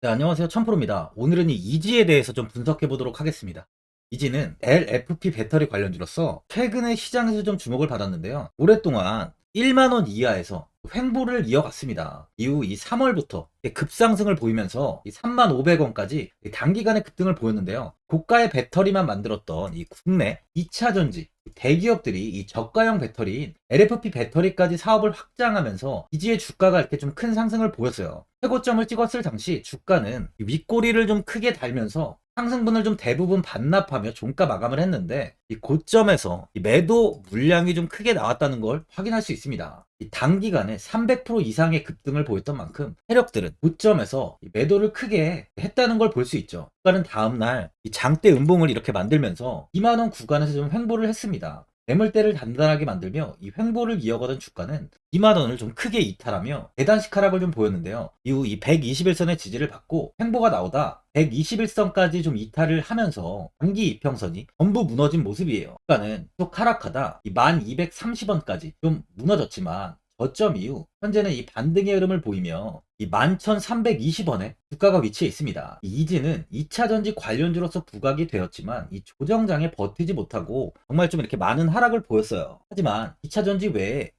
네, 안녕하세요. 천프로입니다. 오늘은 이 이지에 대해서 좀 분석해 보도록 하겠습니다. 이지는 LFP 배터리 관련주로서 최근에 시장에서 좀 주목을 받았는데요. 오랫동안 1만원 이하에서 횡보를 이어갔습니다. 이후 이 3월부터 급상승을 보이면서 이 35,500원까지 단기간에 급등을 보였는데요. 고가의 배터리만 만들었던 이 국내 2차 전지 대기업들이 이 저가형 배터리인 LFP 배터리까지 사업을 확장하면서 이지의 주가가 이렇게 좀 큰 상승을 보였어요. 최고점을 찍었을 당시 주가는 윗꼬리를 좀 크게 달면서 상승분을 좀 대부분 반납하며 종가 마감을 했는데 이 고점에서 이 매도 물량이 좀 크게 나왔다는 걸 확인할 수 있습니다. 이 단기간에 300% 이상의 급등을 보였던 만큼 세력들은 고점에서 이 매도를 크게 했다는 걸 볼 수 있죠. 주가는 다음날 이 장대 음봉을 이렇게 만들면서 2만원 구간에서 좀 횡보를 했습니다. 매물대를 단단하게 만들며 이 횡보를 이어가던 주가는 2만원을 좀 크게 이탈하며 계단식 하락을 좀 보였는데요. 이후 이 121선의 지지를 받고 횡보가 나오다 121선까지 좀 이탈을 하면서 단기 이평선이 전부 무너진 모습이에요. 주가는 계속 하락하다 이 1230원까지 좀 무너졌지만 저점 이후 현재는 이 반등의 흐름을 보이며 이 11,320원에 주가가 위치해 있습니다. 이 이지는 2차 전지 관련주로서 부각이 되었지만 이 조정장에 버티지 못하고 정말 좀 이렇게 많은 하락을 보였어요. 하지만 2차 전지 외에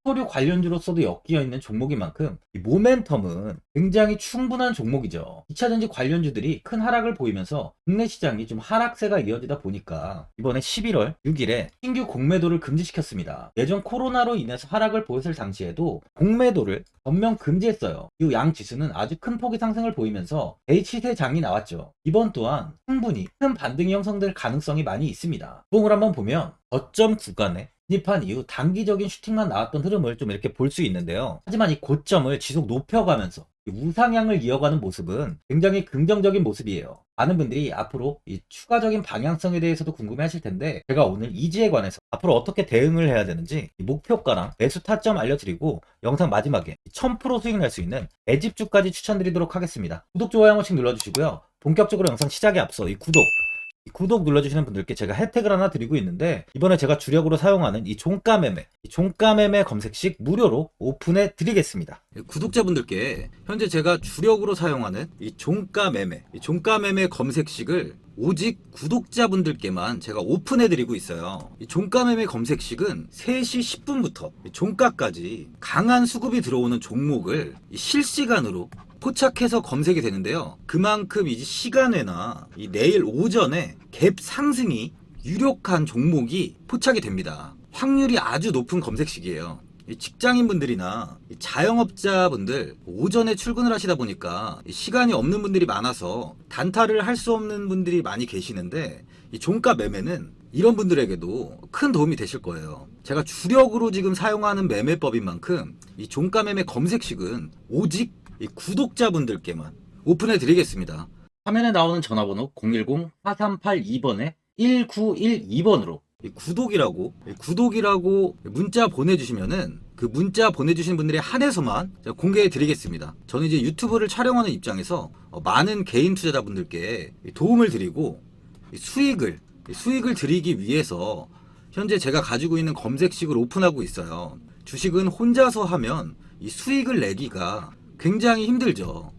소류 관련주로서도 엮여 있는 종목인 만큼 이 모멘텀은 굉장히 충분한 종목이죠. 2차 전지 관련주들이 큰 하락을 보이면서 국내 시장이 좀 하락세가 이어지다 보니까 이번에 11월 6일에 신규 공매도를 금지시켰습니다. 예전 코로나로 인해서 하락을 보였을 당시에도 공매도를 전면 금지했어요. 이후 양 지수는 아주 큰 폭의 상승을 보이면서 H세장이 나왔죠. 이번 또한 충분히 큰 반등이 형성될 가능성이 많이 있습니다. 봉을 한번 보면 저점 구간에 진입한 이후 단기적인 슈팅만 나왔던 흐름을 좀 이렇게 볼 수 있는데요. 하지만 이 고점을 지속 높여가면서 우상향을 이어가는 모습은 굉장히 긍정적인 모습이에요. 많은 분들이 앞으로 이 추가적인 방향성에 대해서도 궁금해 하실 텐데 제가 오늘 이지에 관해서 앞으로 어떻게 대응을 해야 되는지 목표가랑 매수 타점 알려드리고 영상 마지막에 1000% 수익 낼 수 있는 매집주까지 추천드리도록 하겠습니다. 구독, 좋아요 한 번씩 눌러주시고요. 본격적으로 영상 시작에 앞서 이 구독 눌러주시는 분들께 제가 혜택을 하나 드리고 있는데 이번에 제가 주력으로 사용하는 이 종가매매 검색식 무료로 오픈해 드리겠습니다. 구독자분들께 현재 제가 주력으로 사용하는 이 종가매매 검색식을 오직 구독자분들께만 제가 오픈해 드리고 있어요. 이 종가매매 검색식은 3시 10분부터 종가까지 강한 수급이 들어오는 종목을 실시간으로 포착해서 검색이 되는데요. 그만큼 이제 시간외나 이 내일 오전에 갭 상승이 유력한 종목이 포착이 됩니다. 확률이 아주 높은 검색식이에요. 직장인분들이나 자영업자분들 오전에 출근을 하시다 보니까 시간이 없는 분들이 많아서 단타를 할 수 없는 분들이 많이 계시는데 이 종가 매매는 이런 분들에게도 큰 도움이 되실 거예요. 제가 주력으로 지금 사용하는 매매법인 만큼 이 종가 매매 검색식은 오직 이 구독자분들께만 오픈해 드리겠습니다. 화면에 나오는 전화번호 010-4382번에 1912번으로 구독이라고 문자 보내주시면은 그 문자 보내주신 분들에 한해서만 제가 공개해 드리겠습니다. 저는 이제 유튜브를 촬영하는 입장에서 많은 개인 투자자분들께 도움을 드리고 수익을 드리기 위해서 현재 제가 가지고 있는 검색식을 오픈하고 있어요. 주식은 혼자서 하면 이 수익을 내기가 굉장히 힘들죠.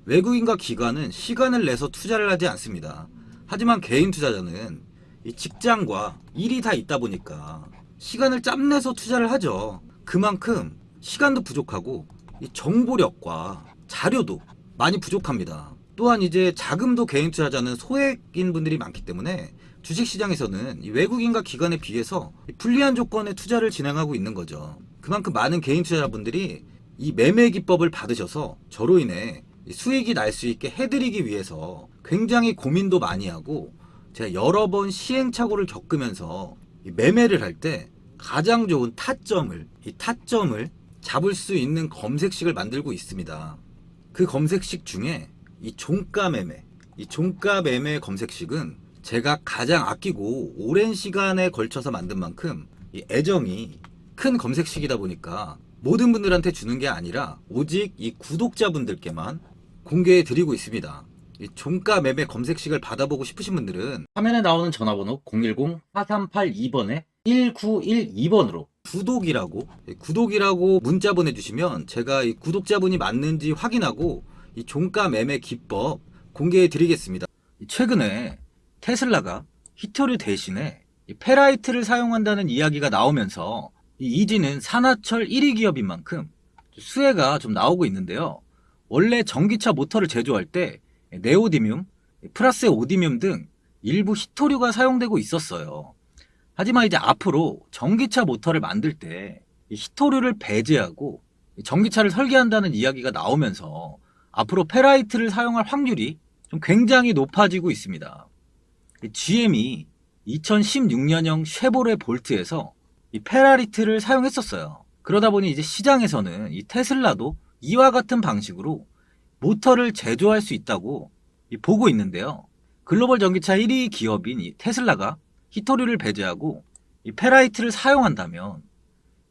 외국인과 기관은 시간을 내서 투자를 하지 않습니다. 하지만 개인 투자자는 이 직장과 일이 다 있다 보니까 시간을 짬내서 투자를 하죠. 그만큼 시간도 부족하고 이 정보력과 자료도 많이 부족합니다. 또한 이제 자금도 개인 투자자는 소액인 분들이 많기 때문에 주식시장에서는 이 외국인과 기관에 비해서 불리한 조건의 투자를 진행하고 있는 거죠. 그만큼 많은 개인 투자자분들이 이 매매 기법을 받으셔서 저로 인해 수익이 날 수 있게 해드리기 위해서 굉장히 고민도 많이 하고 제가 여러 번 시행착오를 겪으면서 매매를 할 때 가장 좋은 타점을 잡을 수 있는 검색식을 만들고 있습니다. 그 검색식 중에 이 종가 매매 검색식은 제가 가장 아끼고 오랜 시간에 걸쳐서 만든 만큼 이 애정이 큰 검색식이다 보니까 모든 분들한테 주는 게 아니라 오직 이 구독자분들께만 공개해 드리고 있습니다. 이 종가 매매 검색식을 받아보고 싶으신 분들은 화면에 나오는 전화번호 010-4382번에 1912번으로 구독이라고 문자 보내주시면 제가 이 구독자분이 맞는지 확인하고 이 종가 매매 기법 공개해 드리겠습니다. 최근에 테슬라가 히토류 대신에 이 페라이트를 사용한다는 이야기가 나오면서 이 이지는 산화철 1위 기업인 만큼 수혜가 좀 나오고 있는데요. 원래 전기차 모터를 제조할 때 네오디뮴, 플러스 오디뮴 등 일부 히토류가 사용되고 있었어요. 하지만 이제 앞으로 전기차 모터를 만들 때 히토류를 배제하고 전기차를 설계한다는 이야기가 나오면서 앞으로 페라이트를 사용할 확률이 좀 굉장히 높아지고 있습니다. GM이 2016년형 쉐보레 볼트에서 이 페라이트를 사용했었어요. 그러다 보니 이제 시장에서는 이 테슬라도 이와 같은 방식으로 모터를 제조할 수 있다고 보고 있는데요. 글로벌 전기차 1위 기업인 이 테슬라가 히토류를 배제하고 이 페라이트를 사용한다면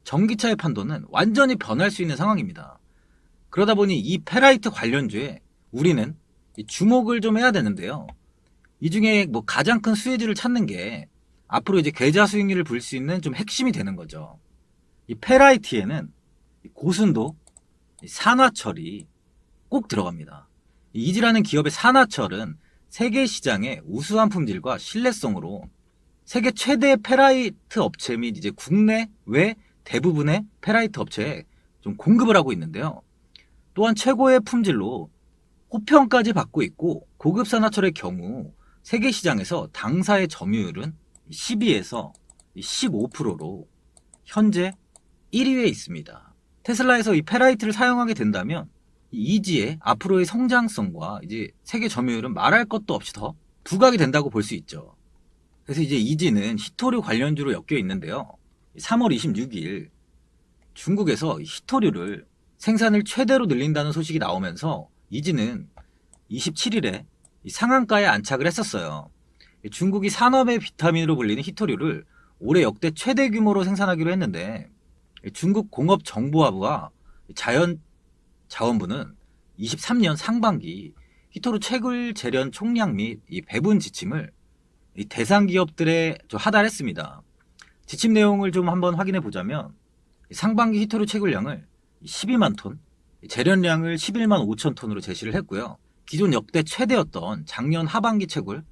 전기차의 판도는 완전히 변할 수 있는 상황입니다. 그러다 보니 이 페라이트 관련주에 우리는 주목을 좀 해야 되는데요. 이 중에 뭐 가장 큰 수혜주를 찾는 게 앞으로 이제 계좌 수익률을 볼 수 있는 좀 핵심이 되는 거죠. 이 페라이트에는 고순도 산화철이 꼭 들어갑니다. 이지라는 기업의 산화철은 세계 시장의 우수한 품질과 신뢰성으로 세계 최대 페라이트 업체 및 이제 국내외 대부분의 페라이트 업체에 좀 공급을 하고 있는데요. 또한 최고의 품질로 호평까지 받고 있고, 고급 산화철의 경우 세계 시장에서 당사의 점유율은 12에서 15%로 현재 1위에 있습니다. 테슬라에서 이 페라이트를 사용하게 된다면 이지의 앞으로의 성장성과 이제 세계 점유율은 말할 것도 없이 더 부각이 된다고 볼 수 있죠. 그래서 이제 이지는 히토류 관련주로 엮여 있는데요. 3월 26일 중국에서 히토류를 생산을 최대로 늘린다는 소식이 나오면서 이지는 27일에 상한가에 안착을 했었어요. 중국이 산업의 비타민으로 불리는 히토류를 올해 역대 최대 규모로 생산하기로 했는데, 중국 공업정보화부와 자연자원부는 23년 상반기 히토류 채굴 재련 총량 및 이 배분 지침을 대상 기업들에 하달했습니다. 지침 내용을 좀 한번 확인해 보자면, 상반기 히토류 채굴량을 12만 톤, 재련량을 11만 5천 톤으로 제시를 했고요. 기존 역대 최대였던 작년 하반기 채굴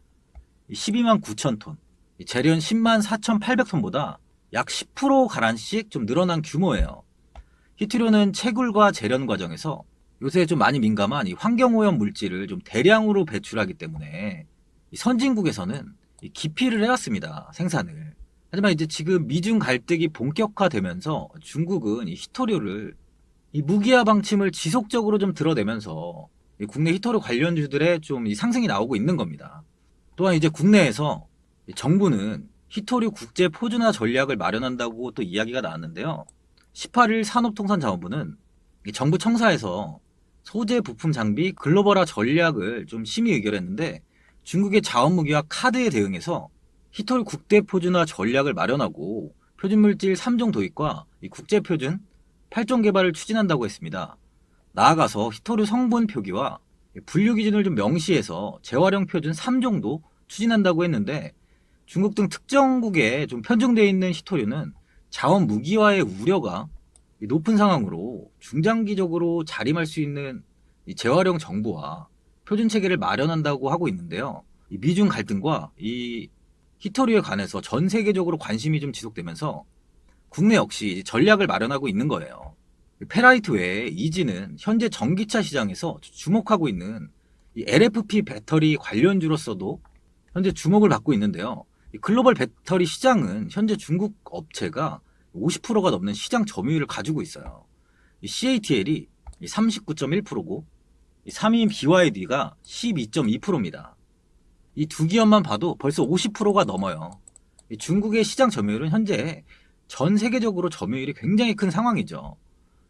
12만 9천 톤, 재련 10만 4,800톤보다 약 10% 가량씩 좀 늘어난 규모예요. 히토류는 채굴과 재련 과정에서 요새 좀 많이 민감한 이 환경오염 물질을 좀 대량으로 배출하기 때문에 이 선진국에서는 기피를 해왔습니다, 생산을. 하지만 이제 지금 미중 갈등이 본격화되면서 중국은 이 히토류를 이 무기화 방침을 지속적으로 좀 드러내면서 이 국내 히토류 관련주들의 좀 이 상승이 나오고 있는 겁니다. 또한 이제 국내에서 정부는 히토류 국제 표준화 전략을 마련한다고 또 이야기가 나왔는데요. 18일 산업통상자원부는 정부 청사에서 소재 부품 장비 글로벌화 전략을 좀 심의 의결했는데, 중국의 자원무기와 카드에 대응해서 히토류 국대 표준화 전략을 마련하고 표준물질 3종 도입과 국제표준 8종 개발을 추진한다고 했습니다. 나아가서 히토류 성분 표기와 분류 기준을 좀 명시해서 재활용 표준 3종도 추진한다고 했는데, 중국 등 특정국에 좀 편중되어 있는 히토류는 자원 무기화의 우려가 높은 상황으로 중장기적으로 자림할 수 있는 재활용 정보와 표준 체계를 마련한다고 하고 있는데요. 이 미중 갈등과 이 히토류에 관해서 전 세계적으로 관심이 좀 지속되면서 국내 역시 전략을 마련하고 있는 거예요. 페라이트 외에 이지는 현재 전기차 시장에서 주목하고 있는 이 LFP 배터리 관련주로서도 현재 주목을 받고 있는데요. 이 글로벌 배터리 시장은 현재 중국 업체가 50%가 넘는 시장 점유율을 가지고 있어요. 이 CATL이 39.1%고 3위인 BYD가 12.2%입니다. 이 두 기업만 봐도 벌써 50%가 넘어요. 이 중국의 시장 점유율은 현재 전 세계적으로 점유율이 굉장히 큰 상황이죠.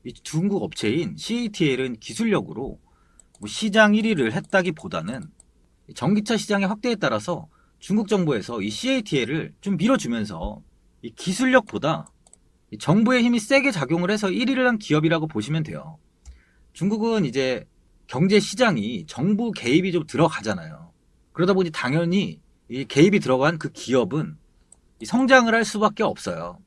이 중국 업체인 CATL은 기술력으로 시장 1위를 했다기보다는 전기차 시장의 확대에 따라서 중국 정부에서 이 CATL을 좀 밀어주면서 이 기술력보다 이 정부의 힘이 세게 작용을 해서 1위를 한 기업이라고 보시면 돼요. 중국은 이제 경제 시장이 정부 개입이 좀 들어가잖아요. 그러다 보니 당연히 이 개입이 들어간 그 기업은 이 성장을 할 수밖에 없어요.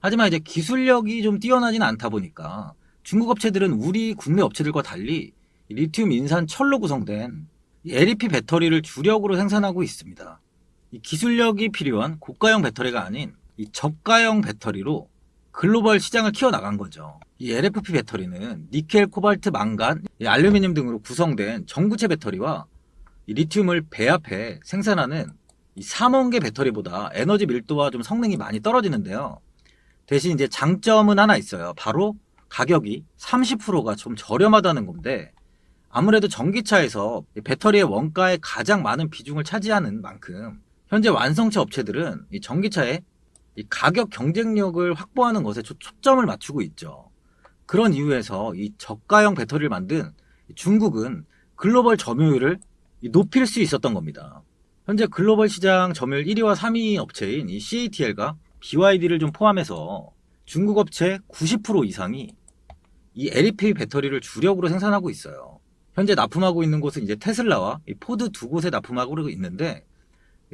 하지만 이제 기술력이 좀 뛰어나진 않다 보니까 중국 업체들은 우리 국내 업체들과 달리 리튬 인산 철로 구성된 이 LEP 배터리를 주력으로 생산하고 있습니다. 이 기술력이 필요한 고가형 배터리가 아닌 이 저가형 배터리로 글로벌 시장을 키워나간 거죠. 이 LFP 배터리는 니켈, 코발트, 망간, 알루미늄 등으로 구성된 전구체 배터리와 이 리튬을 배합해 생산하는 이 삼원계 배터리보다 에너지 밀도와 좀 성능이 많이 떨어지는데요. 대신 이제 장점은 하나 있어요. 바로 가격이 30%가 좀 저렴하다는 건데, 아무래도 전기차에서 배터리의 원가에 가장 많은 비중을 차지하는 만큼 현재 완성차 업체들은 이 전기차의 이 가격 경쟁력을 확보하는 것에 초점을 맞추고 있죠. 그런 이유에서 이 저가형 배터리를 만든 중국은 글로벌 점유율을 높일 수 있었던 겁니다. 현재 글로벌 시장 점유율 1위와 3위 업체인 이 CATL과 BYD를 좀 포함해서 중국 업체 90% 이상이 이 LEP 배터리를 주력으로 생산하고 있어요. 현재 납품하고 있는 곳은 이제 테슬라와 이 포드 두 곳에 납품하고 있는데,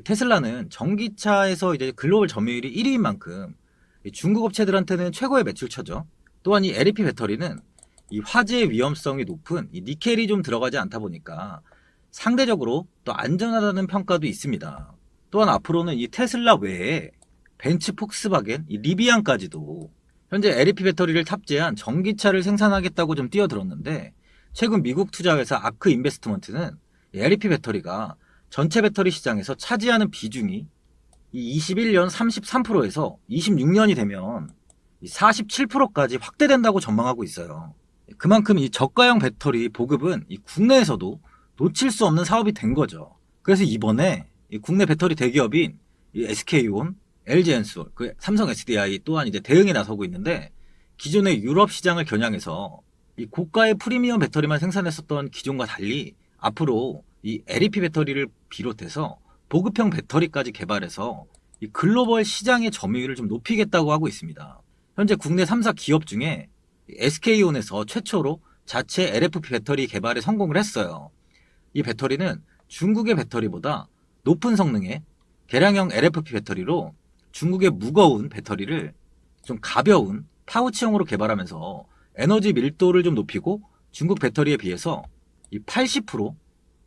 테슬라는 전기차에서 이제 글로벌 점유율이 1위인 만큼 중국 업체들한테는 최고의 매출처죠. 또한 이 LEP 배터리는 이 화재 위험성이 높은 이 니켈이 좀 들어가지 않다 보니까 상대적으로 또 안전하다는 평가도 있습니다. 또한 앞으로는 이 테슬라 외에 벤츠, 폭스바겐, 이 리비안까지도 현재 LEP 배터리를 탑재한 전기차를 생산하겠다고 좀 뛰어들었는데, 최근 미국 투자회사 아크 인베스트먼트는 LEP 배터리가 전체 배터리 시장에서 차지하는 비중이 21년 33%에서 26년이 되면 47%까지 확대된다고 전망하고 있어요. 그만큼 이 저가형 배터리 보급은 이 국내에서도 놓칠 수 없는 사업이 된 거죠. 그래서 이번에 이 국내 배터리 대기업인 이 SK온, LG엔솔, 그 삼성 SDI 또한 이제 대응에 나서고 있는데, 기존의 유럽 시장을 겨냥해서 이 고가의 프리미엄 배터리만 생산했었던 기존과 달리 앞으로 이 LEP 배터리를 비롯해서 보급형 배터리까지 개발해서 이 글로벌 시장의 점유율을 좀 높이겠다고 하고 있습니다. 현재 국내 3사 기업 중에 SK온에서 최초로 자체 LFP 배터리 개발에 성공을 했어요. 이 배터리는 중국의 배터리보다 높은 성능의 개량형 LFP 배터리로 중국의 무거운 배터리를 좀 가벼운 파우치형으로 개발하면서 에너지 밀도를 좀 높이고 중국 배터리에 비해서 이 80%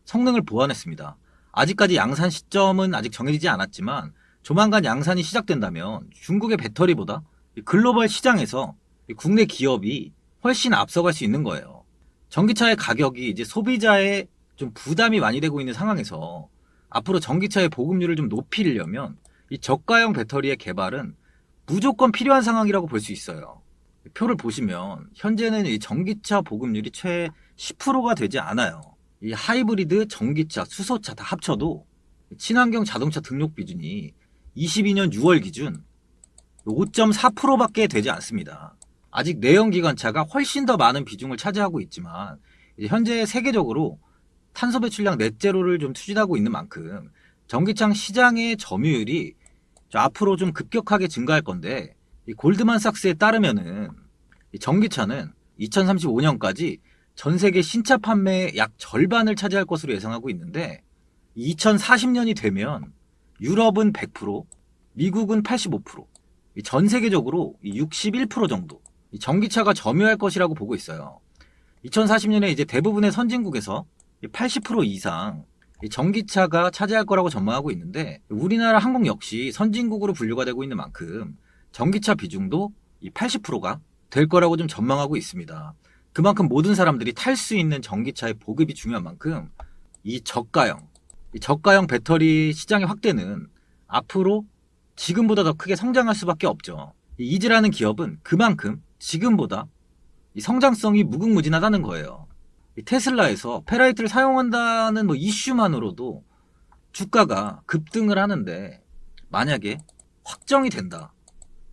성능을 보완했습니다. 아직까지 양산 시점은 아직 정해지지 않았지만 조만간 양산이 시작된다면 중국의 배터리보다 글로벌 시장에서 국내 기업이 훨씬 앞서갈 수 있는 거예요. 전기차의 가격이 이제 소비자의 좀 부담이 많이 되고 있는 상황에서 앞으로 전기차의 보급률을 좀 높이려면 이 저가형 배터리의 개발은 무조건 필요한 상황이라고 볼 수 있어요. 표를 보시면 현재는 이 전기차 보급률이 최 10%가 되지 않아요. 이 하이브리드, 전기차, 수소차 다 합쳐도 친환경 자동차 등록 비중이 22년 6월 기준 5.4%밖에 되지 않습니다. 아직 내연기관차가 훨씬 더 많은 비중을 차지하고 있지만, 이제 현재 세계적으로 탄소 배출량 넷제로를 좀 추진하고 있는 만큼 전기차 시장의 점유율이 앞으로 좀 급격하게 증가할 건데, 이 골드만삭스에 따르면은 이 전기차는 2035년까지 전 세계 신차 판매의 약 절반을 차지할 것으로 예상하고 있는데, 2040년이 되면 유럽은 100%, 미국은 85%, 전 세계적으로 61% 정도 이 전기차가 점유할 것이라고 보고 있어요. 2040년에 이제 대부분의 선진국에서 80% 이상 전기차가 차지할 거라고 전망하고 있는데, 우리나라 한국 역시 선진국으로 분류가 되고 있는 만큼 전기차 비중도 80%가 될 거라고 좀 전망하고 있습니다. 그만큼 모든 사람들이 탈 수 있는 전기차의 보급이 중요한 만큼 이 저가형 배터리 시장의 확대는 앞으로 지금보다 더 크게 성장할 수밖에 없죠. 이 이즈라는 기업은 그만큼 지금보다 이 성장성이 무궁무진하다는 거예요. 이 테슬라에서 페라이트를 사용한다는 뭐 이슈만으로도 주가가 급등을 하는데, 만약에 확정이 된다,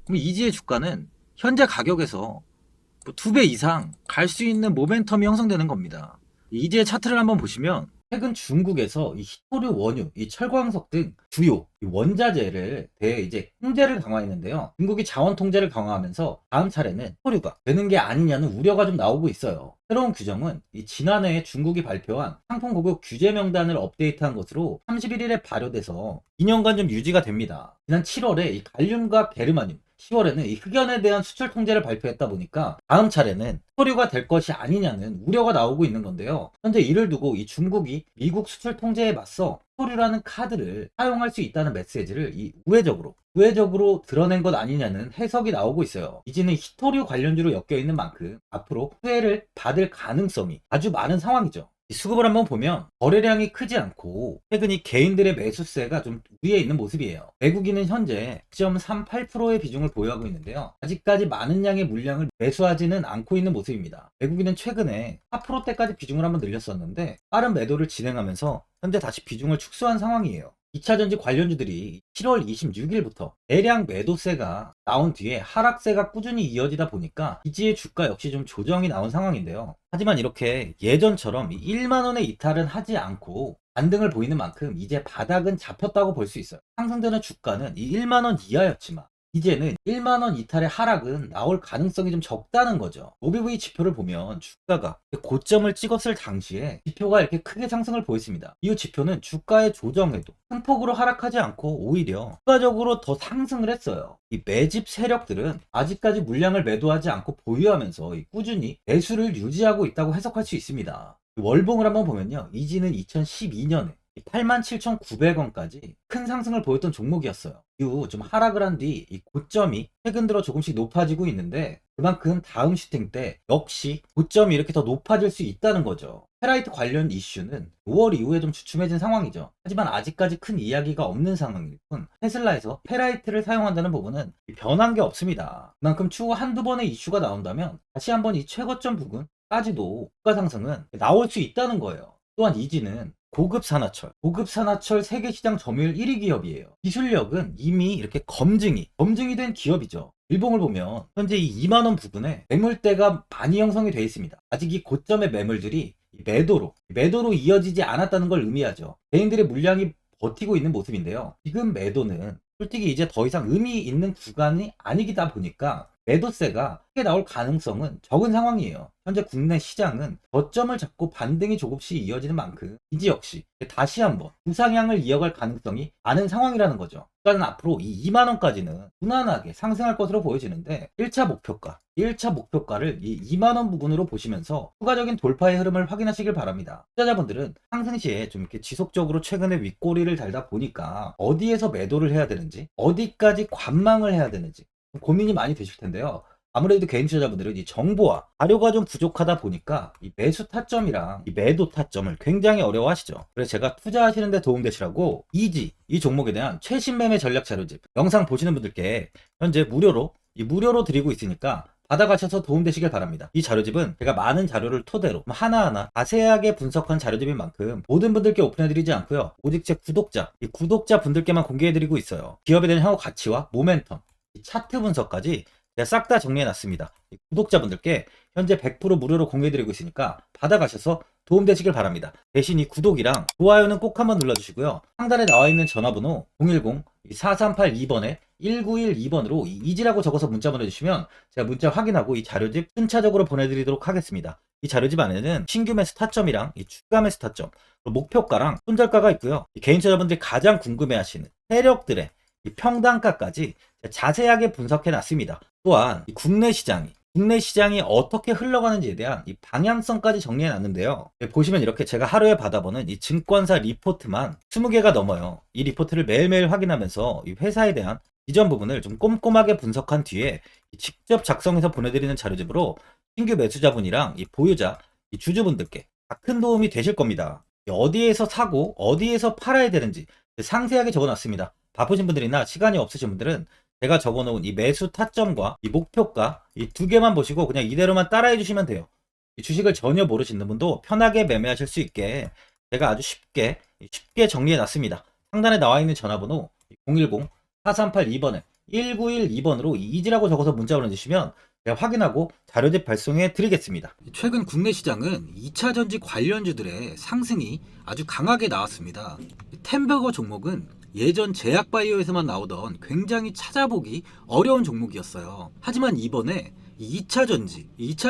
그럼 이지의 주가는 현재 가격에서 2배 이상 갈 수 있는 모멘텀이 형성되는 겁니다. 이지의 차트를 한번 보시면 최근 중국에서 이 히토류 원유, 이 철광석 등 주요 원자재를 대해 이제 통제를 강화했는데요. 중국이 자원 통제를 강화하면서 다음 차례는 히토류가 되는 게 아니냐는 우려가 좀 나오고 있어요. 새로운 규정은 이 지난해 중국이 발표한 상품 고급 규제 명단을 업데이트한 것으로 31일에 발효돼서 2년간 좀 유지가 됩니다. 지난 7월에 이 갈륨과 게르마늄, 10월에는 이 흑연에 대한 수출 통제를 발표했다 보니까 다음 차례는 수수료가 될 것이 아니냐는 우려가 나오고 있는 건데요. 현재 이를 두고 이 중국이 미국 수출 통제에 맞서 수수료라는 카드를 사용할 수 있다는 메시지를 이 우회적으로 드러낸 것 아니냐는 해석이 나오고 있어요. 이지는 히토류 관련주로 엮여 있는 만큼 앞으로 수혜를 받을 가능성이 아주 많은 상황이죠. 이 수급을 한번 보면 거래량이 크지 않고 최근에 개인들의 매수세가 좀 위에 있는 모습이에요. 외국인은 현재 0.38%의 비중을 보유하고 있는데요. 아직까지 많은 양의 물량을 매수하지는 않고 있는 모습입니다. 외국인은 최근에 4%대까지 비중을 한번 늘렸었는데 빠른 매도를 진행하면서 현재 다시 비중을 축소한 상황이에요. 2차전지 관련주들이 7월 26일부터 대량 매도세가 나온 뒤에 하락세가 꾸준히 이어지다 보니까 이지의 주가 역시 좀 조정이 나온 상황인데요. 하지만 이렇게 예전처럼 1만원에 이탈은 하지 않고 반등을 보이는 만큼 이제 바닥은 잡혔다고 볼 수 있어요. 상승되는 주가는 이 1만원 이하였지만 이제는 1만원 이탈의 하락은 나올 가능성이 좀 적다는 거죠. OBV 지표를 보면 주가가 고점을 찍었을 당시에 지표가 이렇게 크게 상승을 보였습니다. 이 지표는 주가의 조정에도 큰 폭으로 하락하지 않고 오히려 추가적으로 더 상승을 했어요. 이 매집 세력들은 아직까지 물량을 매도하지 않고 보유하면서 꾸준히 매수를 유지하고 있다고 해석할 수 있습니다. 월봉을 한번 보면요. 이지는 2012년에 87,900원까지 큰 상승을 보였던 종목이었어요. 이후 좀 하락을 한 뒤 이 고점이 최근 들어 조금씩 높아지고 있는데 그만큼 다음 슈팅 때 역시 고점이 이렇게 더 높아질 수 있다는 거죠. 페라이트 관련 이슈는 5월 이후에 좀 주춤해진 상황이죠. 하지만 아직까지 큰 이야기가 없는 상황일 뿐 테슬라에서 페라이트를 사용한다는 부분은 변한 게 없습니다. 그만큼 추후 한두 번의 이슈가 나온다면 다시 한번 이 최고점 부근까지도 주가 상승은 나올 수 있다는 거예요. 또한 이지는 고급 산화철 세계 시장 점유율 1위 기업이에요. 기술력은 이미 이렇게 검증이 된 기업이죠. 일봉을 보면 현재 이 2만원 부근에 매물대가 많이 형성이 되어 있습니다. 아직 이 고점의 매물들이 매도로 이어지지 않았다는 걸 의미하죠. 개인들의 물량이 버티고 있는 모습인데요. 지금 매도는 솔직히 이제 더 이상 의미 있는 구간이 아니기다 보니까 매도세가 크게 나올 가능성은 적은 상황이에요. 현재 국내 시장은 저점을 잡고 반등이 조금씩 이어지는 만큼 이지 역시 다시 한번 우상향을 이어갈 가능성이 많은 상황이라는 거죠. 주가는 앞으로 이 2만원까지는 무난하게 상승할 것으로 보여지는데 1차 목표가를 이 2만원 부근으로 보시면서 추가적인 돌파의 흐름을 확인하시길 바랍니다. 투자자분들은 상승 시에 좀 이렇게 지속적으로 최근에 윗꼬리를 달다 보니까 어디에서 매도를 해야 되는지 어디까지 관망을 해야 되는지 고민이 많이 되실 텐데요. 아무래도 개인 투자자분들은 이 정보와 자료가 좀 부족하다 보니까 이 매수 타점이랑 이 매도 타점을 굉장히 어려워하시죠. 그래서 제가 투자하시는데 도움되시라고 이 종목에 대한 최신 매매 전략 자료집 영상 보시는 분들께 현재 무료로 드리고 있으니까 받아가셔서 도움되시길 바랍니다. 이 자료집은 제가 많은 자료를 토대로 하나하나 자세하게 분석한 자료집인 만큼 모든 분들께 오픈해드리지 않고요. 오직 제 구독자 분들께만 공개해드리고 있어요. 기업에 대한 향후 가치와 모멘텀, 차트 분석까지 제가 싹 다 정리해놨습니다. 구독자분들께 현재 100% 무료로 공개해드리고 있으니까 받아가셔서 도움되시길 바랍니다. 대신 이 구독이랑 좋아요는 꼭 한번 눌러주시고요. 상단에 나와있는 전화번호 010-4382번에 1912번으로 이지라고 적어서 문자 보내주시면 제가 문자 확인하고 이 자료집 순차적으로 보내드리도록 하겠습니다. 이 자료집 안에는 신규 매수 타점이랑 이 추가 매수 타점, 목표가랑 손절가가 있고요. 개인 투자자분들이 가장 궁금해하시는 세력들의 이 평단가까지 자세하게 분석해 놨습니다. 또한 이 국내 시장이 어떻게 흘러가는지에 대한 이 방향성까지 정리해 놨는데요. 보시면 이렇게 제가 하루에 받아보는 이 증권사 리포트만 20개가 넘어요. 이 리포트를 매일매일 확인하면서 이 회사에 대한 이전 부분을 좀 꼼꼼하게 분석한 뒤에 직접 작성해서 보내드리는 자료집으로 신규 매수자분이랑 이 보유자, 이 주주분들께 큰 도움이 되실 겁니다. 어디에서 사고 어디에서 팔아야 되는지 상세하게 적어놨습니다. 바쁘신 분들이나 시간이 없으신 분들은 제가 적어놓은 이 매수 타점과 이 목표가 이 두 개만 보시고 그냥 이대로만 따라해 주시면 돼요. 이 주식을 전혀 모르시는 분도 편하게 매매하실 수 있게 제가 아주 쉽게 정리해 놨습니다. 상단에 나와 있는 전화번호 010-4382번에 1912번으로 이지라고 적어서 문자 보내주시면 제가 확인하고 자료집 발송해 드리겠습니다. 최근 국내 시장은 2차 전지 관련주들의 상승이 아주 강하게 나왔습니다. 템버거 종목은 예전 제약바이오에서만 나오던 굉장히 찾아보기 어려운 종목이었어요. 하지만 이번에 2차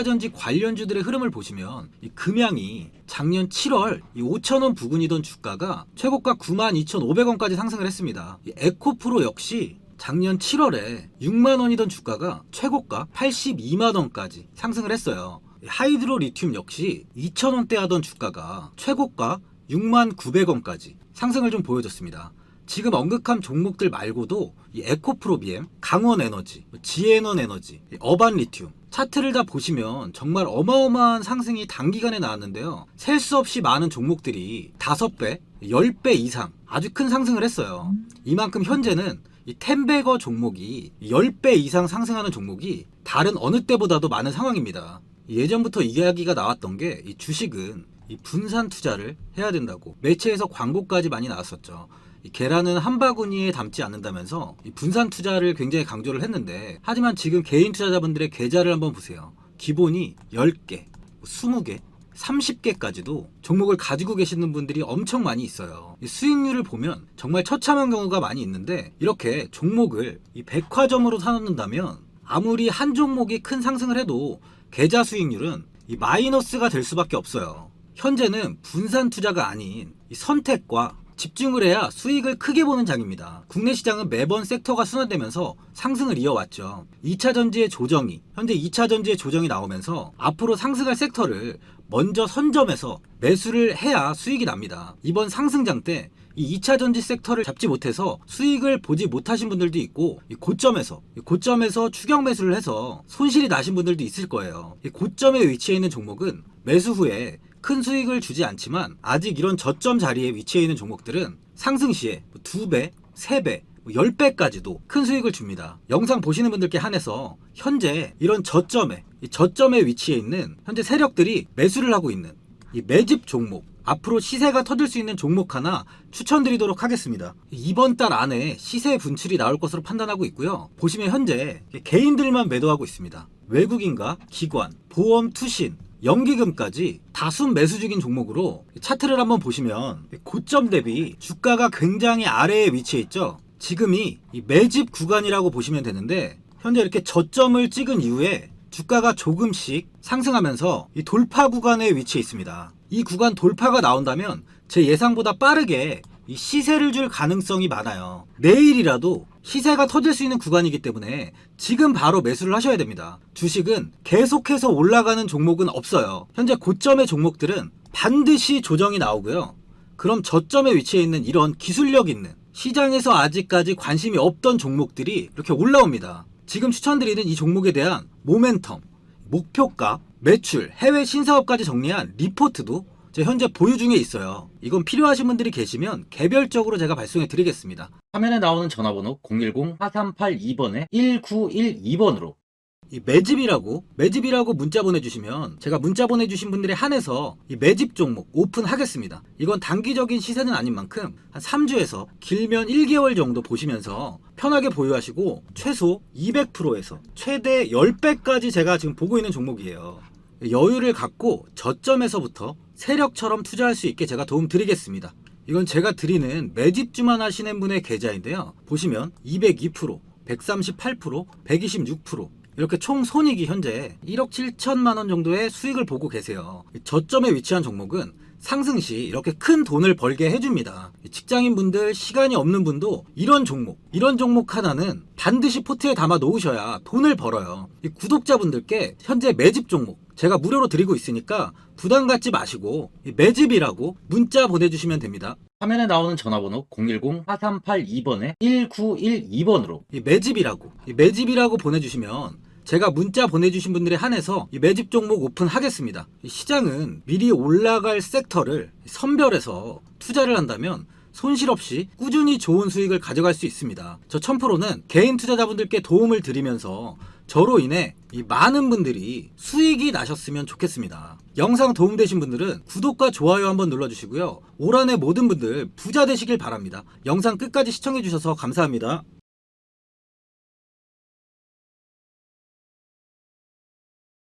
전지 관련주들의 흐름을 보시면 이 금양이 작년 7월 5,000원 부근이던 주가가 최고가 92,500원까지 상승을 했습니다. 에코프로 역시 작년 7월에 6만원이던 주가가 최고가 82만원까지 상승을 했어요. 하이드로 리튬 역시 2,000원대 하던 주가가 최고가 6만 900원까지 상승을 좀 보여줬습니다. 지금 언급한 종목들 말고도 이 에코프로비엠, 강원에너지, 지에넌 에너지, 어반 리튬 차트를 다 보시면 정말 어마어마한 상승이 단기간에 나왔는데요. 셀 수 없이 많은 종목들이 5배, 10배 이상 아주 큰 상승을 했어요. 이만큼 현재는 이 텐베거 종목이 10배 이상 상승하는 종목이 다른 어느 때보다도 많은 상황입니다. 예전부터 이야기가 나왔던 게 이 주식은 이 분산 투자를 해야 된다고 매체에서 광고까지 많이 나왔었죠. 이 계란은 한 바구니에 담지 않는다면서 이 분산 투자를 굉장히 강조를 했는데, 하지만 지금 개인 투자자분들의 계좌를 한번 보세요. 기본이 10개, 20개, 30개까지도 종목을 가지고 계시는 분들이 엄청 많이 있어요. 이 수익률을 보면 정말 처참한 경우가 많이 있는데, 이렇게 종목을 이 백화점으로 사놓는다면 아무리 한 종목이 큰 상승을 해도 계좌 수익률은 이 마이너스가 될 수밖에 없어요. 현재는 분산 투자가 아닌 이 선택과 집중을 해야 수익을 크게 보는 장입니다. 국내 시장은 매번 섹터가 순환되면서 상승을 이어왔죠. 2차전지의 조정이, 현재 2차전지의 조정이 나오면서 앞으로 상승할 섹터를 먼저 선점해서 매수를 해야 수익이 납니다. 이번 상승장 때 이 2차전지 섹터를 잡지 못해서 수익을 보지 못하신 분들도 있고, 이 고점에서 추격 매수를 해서 손실이 나신 분들도 있을 거예요. 이 고점에 위치해 있는 종목은 매수 후에 큰 수익을 주지 않지만, 아직 이런 저점 자리에 위치해 있는 종목들은 상승 시에 2배, 3배, 10배까지도 큰 수익을 줍니다. 영상 보시는 분들께 한해서 현재 이런 저점에 위치해 있는 현재 세력들이 매수를 하고 있는 이 매집 종목, 앞으로 시세가 터질 수 있는 종목 하나 추천드리도록 하겠습니다. 이번 달 안에 시세 분출이 나올 것으로 판단하고 있고요. 보시면 현재 개인들만 매도하고 있습니다. 외국인과 기관, 보험, 투신, 연기금까지 다수 매수 중인 종목으로 차트를 한번 보시면 고점 대비 주가가 굉장히 아래에 위치해 있죠. 지금이 이 매집 구간이라고 보시면 되는데, 현재 이렇게 저점을 찍은 이후에 주가가 조금씩 상승하면서 이 돌파 구간에 위치해 있습니다. 이 구간 돌파가 나온다면 제 예상보다 빠르게 이 시세를 줄 가능성이 많아요. 내일이라도 시세가 터질 수 있는 구간이기 때문에 지금 바로 매수를 하셔야 됩니다. 주식은 계속해서 올라가는 종목은 없어요. 현재 고점의 종목들은 반드시 조정이 나오고요. 그럼 저점에 위치해 있는 이런 기술력 있는, 시장에서 아직까지 관심이 없던 종목들이 이렇게 올라옵니다. 지금 추천드리는 이 종목에 대한 모멘텀, 목표가, 매출, 해외 신사업까지 정리한 리포트도 제 현재 보유 중에 있어요. 이건 필요하신 분들이 계시면 개별적으로 제가 발송해 드리겠습니다. 화면에 나오는 전화번호 010-4382번에 1912번으로 이 매집이라고 문자 보내주시면 제가 문자 보내주신 분들에 한해서 이 매집 종목 오픈하겠습니다. 이건 단기적인 시세는 아닌 만큼 한 3주에서 길면 1개월 정도 보시면서 편하게 보유하시고, 최소 200%에서 최대 10배까지 제가 지금 보고 있는 종목이에요. 여유를 갖고 저점에서부터 세력처럼 투자할 수 있게 제가 도움 드리겠습니다. 이건 제가 드리는 매집주만 하시는 분의 계좌인데요. 보시면 202%, 138%, 126%, 이렇게 총 손익이 현재 1억 7천만 원 정도의 수익을 보고 계세요. 저점에 위치한 종목은 상승 시 이렇게 큰 돈을 벌게 해줍니다. 직장인분들, 시간이 없는 분도 이런 종목 하나는 반드시 포트에 담아 놓으셔야 돈을 벌어요. 구독자분들께 현재 매집 종목 제가 무료로 드리고 있으니까 부담 갖지 마시고 매집이라고 문자 보내주시면 됩니다. 화면에 나오는 전화번호 010-4382번에 1912번으로 매집이라고 보내주시면 제가 문자 보내주신 분들에 한해서 이 매집 종목 오픈하겠습니다. 시장은 미리 올라갈 섹터를 선별해서 투자를 한다면 손실 없이 꾸준히 좋은 수익을 가져갈 수 있습니다. 저 1000%는 개인 투자자분들께 도움을 드리면서 저로 인해 이 많은 분들이 수익이 나셨으면 좋겠습니다. 영상 도움되신 분들은 구독과 좋아요 한번 눌러주시고요. 올 한해 모든 분들 부자 되시길 바랍니다. 영상 끝까지 시청해주셔서 감사합니다.